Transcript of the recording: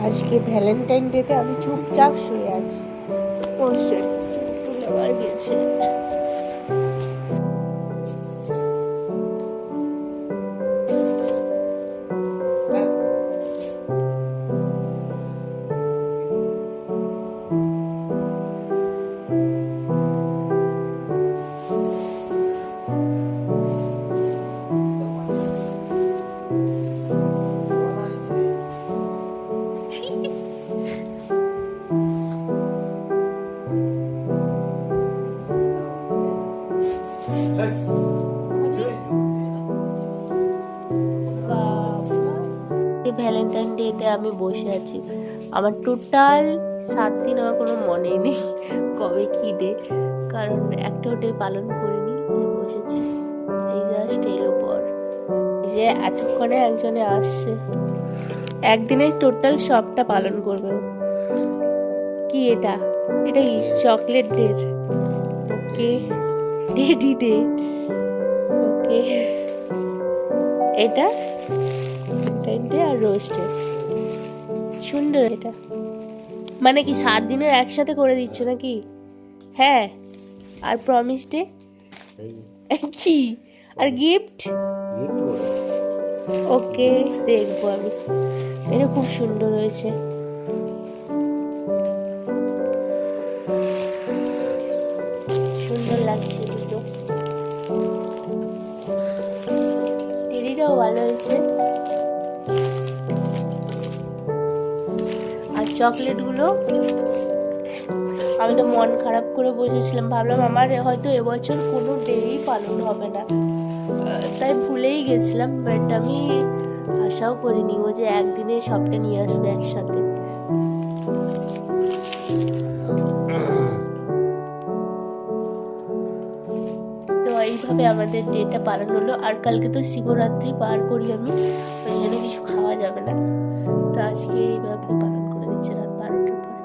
আজকে ভ্যালেন্টাইন ডেতে আমি চুপচাপ শুয়ে আছি। ওর তুলে গেছে। ভ্যালেন্টাইন ডেতে আমি বসে আছি। আমার টোটাল 7 দিন আমার কোনো মনে নেই কবে কি ডে, কারণ একটাও ডে পালন করিনি। তাই বসেছি, এই জাস্ট এলো পর যে এতক্ষণে একজনে আসছে। একদিনে টোটাল সবটা পালন করবে। কি এটা? এটা কি চকলেট ডে? ওকে, টেডি ডে। ওকে, এটা ডে আর রোজ ডে। সুন্দর। এটা মানে কি 7 দিনের একসাথে করে দিচ্ছ নাকি? হ্যাঁ। আর প্রমিস ডে কি? আর গিফট? ওকে, দেখবো আমি। এটা খুব সুন্দর হয়েছে। সুন্দর লাগছে দুটো। টেডিটাও ভালো হয়েছে। আর চকলেট গুলো আমি তো মন খারাপ করে বসেছিলাম, ভাবলাম আমার হয়তো এবছর কোনো ডেই পালন হবে না, তাই ভুলেই গেছিলাম। বাট আমি আশাও করিনি ও যে একদিনে সবটা নিয়ে আসবে একসাথে। তো এইভাবে আমাদের ডেটা পালন হলো। আর কালকে তো শিবরাত্রি পার করি আমি, ওই জন্য কিছু খাওয়া যাবে না। তো আজকে এইভাবে পালন করে দিচ্ছে রাত 12টার পরে।